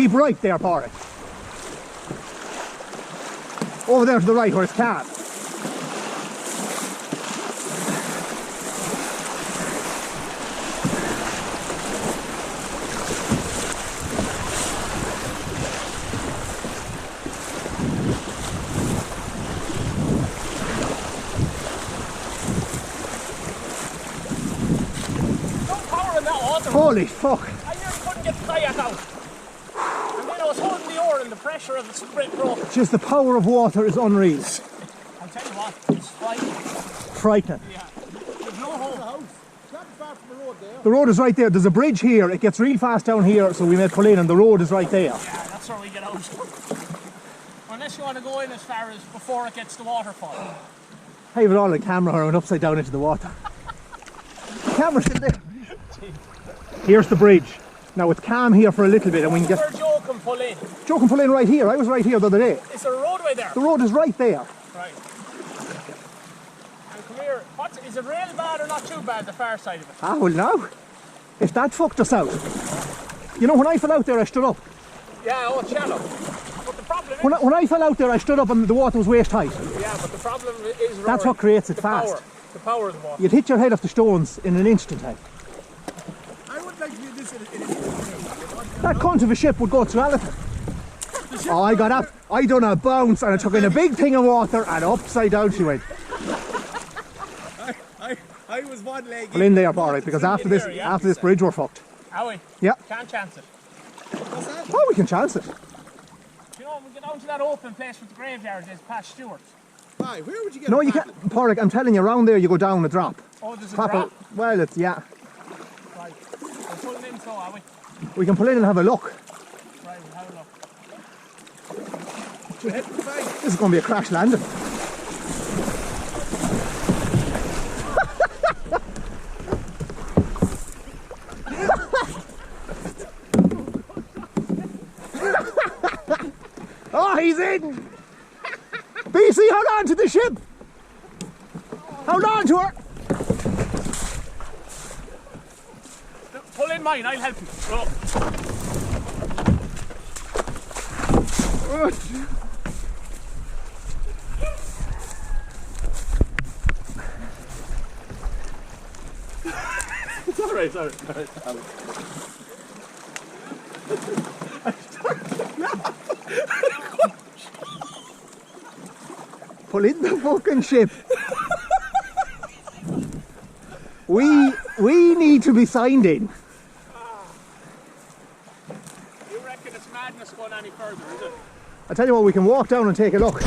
Keep right there, Pádraig. Over there to the right where it's calm. Holy fuck! I nearly couldn't get the kayak out. And then I was holding the oar and the pressure of the sprint broke. Just the power of water is unreal. I'll tell you what, it's frightening. Frightening. Yeah. There's no hope. Not far from the road there. The road is right there. There's a bridge here. It gets real fast down here, so we may pull in, and the road is right there. Yeah, that's where we get out. Unless you want to go in as far as before it gets to waterfall. I have it all on camera and upside down into the water. The camera's still there. Here's the bridge. Now it's calm here for a little bit and we can get... Where Joe can pull in. Joe can pull in right here. I was right here the other day. Is there a roadway there? The road is right there. Right. And come here. Is it real bad or not too bad, the far side of it? Ah, well now, if that fucked us out. You know, when I fell out there I stood up. Yeah, oh, it's shallow. But the problem is... When I fell out there I stood up and the water was waist height. Yeah, but the problem is... Rory, that's what creates it fast. Power. The power of the water. You'd hit your head off the stones in an instant. Hey? I would like to do this in That cunt of a ship would go to Alton. Oh, I got up. I done a bounce and I took in a big thing of water and upside down she went. I was one leg. Well, in there, Pádraig, because after this bridge we're fucked. Are we? Yeah. Can't chance it. What's that? Oh, we can chance it. You know, we get down to that open place with the graveyard, there's past Stewart's. Why? Where would you get No, a you path? can't. Pádraig, I'm telling you, around there you go down a drop. Oh, there's a Proper, drop? well, it's, yeah. Right. We're pulling in, so are we? We can pull in and have a look. Right, we'll have a look. This is going to be a crash landing. Oh, he's in! BC, hold on to the ship! Hold on to her! Pull in mine, I'll help you. Oh. It's alright, it's alright. Pull in the fucking ship. We need to be signed in. You reckon it's madness going any further, is it? I tell you what, we can walk down and take a look.